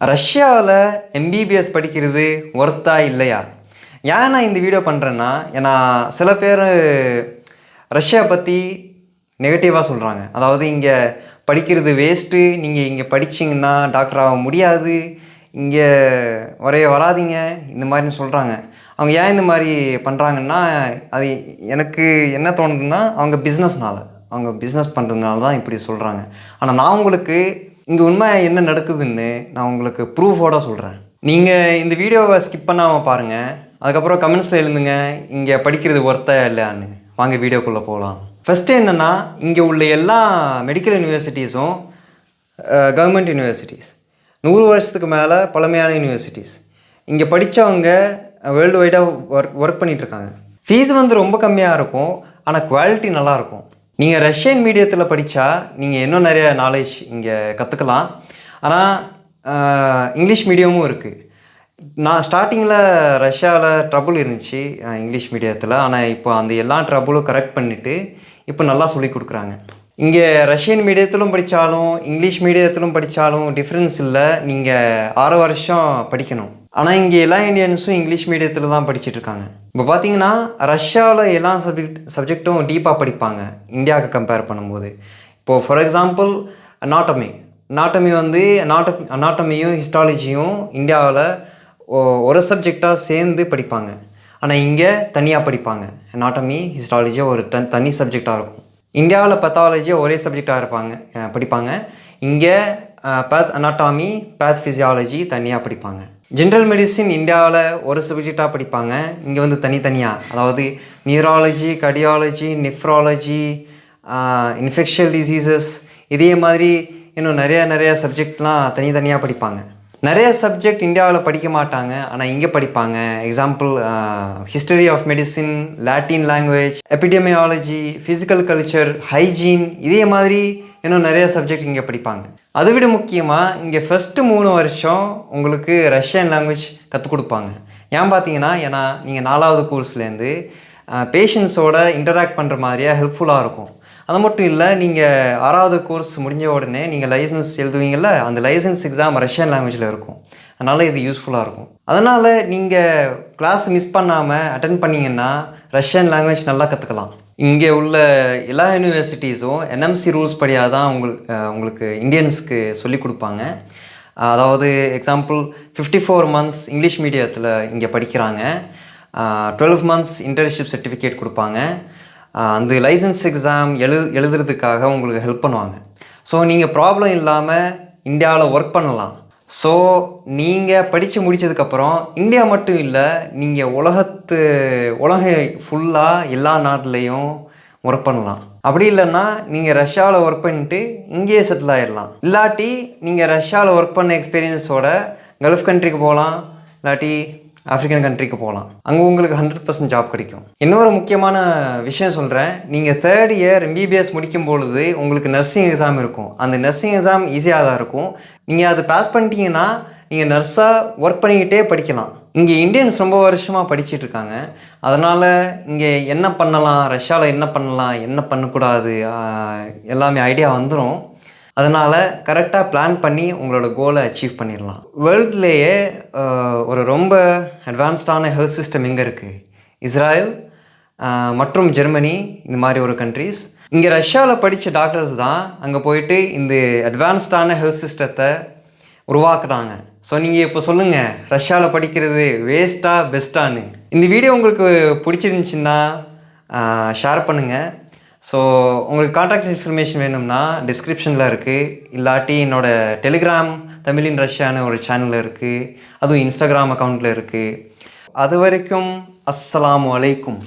ரஷ்யாவில் எம்பிபிஎஸ் படிக்கிறது ஒர்த்தா இல்லையா? ஏன் நான் இந்த வீடியோ பண்ணுறேன்னா, ஏன்னா சில பேர் ரஷ்யா பற்றி நெகட்டிவாக சொல்கிறாங்க. அதாவது இங்கே படிக்கிறது வேஸ்ட்டு, நீங்கள் இங்கே படிச்சிங்கன்னா டாக்டர் ஆக முடியாது, இங்கே வராதீங்க, இந்த மாதிரின்னு சொல்கிறாங்க. அவங்க ஏன் இந்த மாதிரி பண்ணுறாங்கன்னா, அது எனக்கு என்ன தோணுதுன்னா, அவங்க பிஸ்னஸ் பண்ணுறதுனால தான் இப்படி சொல்கிறாங்க. ஆனால் நான் உங்களுக்கு இங்கே உண்மை என்ன நடக்குதுன்னு நான் உங்களுக்கு ப்ரூஃபோட சொல்கிறேன். நீங்கள் இந்த வீடியோவை ஸ்கிப் பண்ணாமல் பாருங்கள். அதுக்கப்புறம் கமெண்ட்ஸில் எழுதுங்க, இங்கே படிக்கிறது ஒர்த்தா இல்லையான்னு. வாங்க வீடியோக்குள்ளே போகலாம். ஃபஸ்ட்டு என்னென்னா, இங்கே உள்ள எல்லா மெடிக்கல் யூனிவர்சிட்டிஸும் கவர்மெண்ட் யூனிவர்சிட்டிஸ், 100 வருஷத்துக்கு மேலே பழமையான யூனிவர்சிட்டிஸ். இங்கே படித்தவங்க வேர்ல்டு வைடாக ஒர்க் பண்ணிகிட்ருக்காங்க. ஃபீஸ் ரொம்ப கம்மியாக இருக்கும், ஆனால் குவாலிட்டி நல்லாயிருக்கும். நீங்கள் ரஷ்யன் மீடியத்தில் படித்தா நீங்கள் இன்னும் நிறைய நாலேஜ் இங்கே கற்றுக்கலாம். ஆனால் இங்கிலீஷ் மீடியமும் இருக்குது. நான் ஸ்டார்டிங்கில் ரஷ்யாவில் ட்ரபுள் இருந்துச்சு இங்கிலீஷ் மீடியத்தில். ஆனால் இப்போ அந்த எல்லா ட்ரபுளும் கரெக்ட் பண்ணிவிட்டு இப்போ நல்லா சொல்லி கொடுக்குறாங்க. இங்கே ரஷ்யன் மீடியத்திலும் படித்தாலும் இங்கிலீஷ் மீடியத்திலும் படித்தாலும் டிஃப்ரென்ஸ் இல்லை. நீங்கள் 6 வருஷம் படிக்கணும். ஆனால் இங்கே எல்லா இந்தியன்ஸும் இங்கிலீஷ் மீடியத்தில் தான் படிச்சுட்ருக்காங்க. இப்போ பார்த்தீங்கன்னா ரஷ்யாவில் எல்லா சப்ஜெக்டும் டீப்பாக படிப்பாங்க இந்தியாவுக்கு கம்பேர் பண்ணும்போது. இப்போது ஃபார் எக்ஸாம்பிள் அனாட்டமி அனாட்டமியும் ஹிஸ்டாலஜியும் இந்தியாவில் ஒரு சப்ஜெக்டாக சேர்ந்து படிப்பாங்க. ஆனால் இங்கே தனியாக படிப்பாங்க. அனாட்டமி ஹிஸ்டாலஜி ஒரு தனி சப்ஜெக்டாக இருக்கும். இந்தியாவில் பெத்தாலஜி ஒரே சப்ஜெக்டாக படிப்பாங்க. இங்கே அனாட்டாமி ஃபிசியாலஜி தனியாக படிப்பாங்க. ஜென்ரல் மெடிசின் இந்தியாவில் ஒரு சப்ஜெக்டாக படிப்பாங்க. இங்கே தனித்தனியாக, அதாவது neurology, cardiology, nephrology, infection diseases, இதே மாதிரி இன்னும் நிறைய சப்ஜெக்ட்லாம் தனித்தனியாக படிப்பாங்க. நிறைய சப்ஜெக்ட் இந்தியாவில் படிக்க மாட்டாங்க, ஆனால் இங்கே படிப்பாங்க. Example history of medicine, Latin language, epidemiology, physical culture, hygiene, இதே மாதிரி இன்னும் நிறைய சப்ஜெக்ட் இங்கே படிப்பாங்க. அதை விட முக்கியமாக இங்கே ஃபஸ்ட்டு 3 வருஷம் உங்களுக்கு ரஷ்யன் லாங்குவேஜ் கற்றுக் கொடுப்பாங்க. ஏன் பார்த்தீங்கன்னா, ஏன்னா நீங்கள் 4வது கோர்ஸ்லேருந்து பேஷண்ட்ஸோட இன்டராக்ட் பண்ணுற மாதிரியாக ஹெல்ப்ஃபுல்லாக இருக்கும். அது மட்டும் இல்லை, நீங்கள் 6வது கோர்ஸ் முடிஞ்ச உடனே நீங்கள் லைசன்ஸ் எழுதுவீங்கள்ல, அந்த லைசன்ஸ் எக்ஸாம் ரஷ்யன் லாங்குவேஜில் இருக்கும். அதனால் இது யூஸ்ஃபுல்லாக இருக்கும். அதனால் நீங்கள் கிளாஸ் மிஸ் பண்ணாமல் அட்டென்ட் பண்ணிங்கன்னா ரஷ்யன் லாங்குவேஜ் நல்லா கற்றுக்கலாம். இங்கே உள்ள எல்லா யூனிவர்சிட்டிஸும் என்எம்சி ரூல்ஸ் படியாக தான் உங்களுக்கு இந்தியன்ஸ்க்கு சொல்லிக் கொடுப்பாங்க. அதாவது எக்ஸாம்பிள் 54 மந்த்ஸ் இங்கிலீஷ் மீடியத்தில் இங்கே படிக்கிறாங்க. 12 மந்த்ஸ் இன்டர்ன்ஷிப் சர்டிஃபிகேட் கொடுப்பாங்க. அந்த லைசன்ஸ் எக்ஸாம் எழுதுறதுக்காக உங்களுக்கு ஹெல்ப் பண்ணுவாங்க. ஸோ நீங்கள் ப்ராப்ளம் இல்லாமல் இந்தியாவில் ஒர்க் பண்ணலாம். ஸோ நீங்கள் படித்து முடித்ததுக்கப்புறம் இந்தியா மட்டும் இல்லை, நீங்கள் உலகம் ஃபுல்லாக எல்லா நாட்டிலையும் ஒர்க் பண்ணலாம். அப்படி இல்லைன்னா நீங்கள் ரஷ்யாவில் ஒர்க் பண்ணிட்டு இங்கேயே செட்டில் ஆகிடலாம். இல்லாட்டி நீங்கள் ரஷ்யாவில் ஒர்க் பண்ண எக்ஸ்பீரியன்ஸோட கல்ஃப் கண்ட்ரிக்கு போகலாம், இல்லாட்டி ஆஃப்ரிக்கன் கண்ட்ரிக்கு போகலாம். அங்கே உங்களுக்கு 100% ஜாப் கிடைக்கும். இன்னொரு முக்கியமான விஷயம் சொல்கிறேன். நீங்கள் 3rd இயர் எம்பிபிஎஸ் முடிக்கும் பொழுது உங்களுக்கு நர்சிங் எக்ஸாம் இருக்கும். அந்த நர்சிங் எக்ஸாம் ஈஸியாக தான் இருக்கும். நீங்கள் அதை பாஸ் பண்ணிட்டீங்கன்னா நீங்கள் நர்ஸாக ஒர்க் பண்ணிக்கிட்டே படிக்கலாம். இங்கே இந்தியன்ஸ் ரொம்ப வருஷமாக படிச்சுட்ருக்காங்க. அதனால் இங்கே என்ன பண்ணலாம், ரஷ்யாவில் என்ன பண்ணலாம், என்ன பண்ணக்கூடாது, எல்லாமே ஐடியா வந்துடும். அதனால் கரெக்டாக பிளான் பண்ணி உங்களோட கோலை அச்சீவ் பண்ணிடலாம். வேர்ல்ட்லேயே ஒரு ரொம்ப அட்வான்ஸ்டான ஹெல்த் சிஸ்டம் எங்கே இருக்குது? இஸ்ராயல் மற்றும் ஜெர்மனி, இந்த மாதிரி ஒரு கண்ட்ரிஸ். இங்கே ரஷ்யாவில் படித்த டாக்டர்ஸ் தான் அங்கே போயிட்டு இந்த அட்வான்ஸ்டான ஹெல்த் சிஸ்டத்தை உருவாக்குறாங்க. ஸோ நீங்கள் இப்போ சொல்லுங்கள், ரஷ்யாவில் படிக்கிறது வேஸ்ட்டாக பெஸ்ட்டான்னு? இந்த வீடியோ உங்களுக்கு பிடிச்சிருந்துச்சின்னா ஷேர் பண்ணுங்கள். ஸோ உங்களுக்கு கான்டாக்ட் இன்ஃபர்மேஷன் வேணும்னா டிஸ்கிரிப்ஷனில் இருக்குது. இல்லாட்டி என்னோடய டெலிகிராம் தமிழ் இன் ரஷ்யான்னு ஒரு சேனலில் இருக்குது. அதுவும் இன்ஸ்டாகிராம் அக்கௌண்ட்டில் இருக்குது. அது வரைக்கும் அஸ்ஸலாமு அலைக்கும்.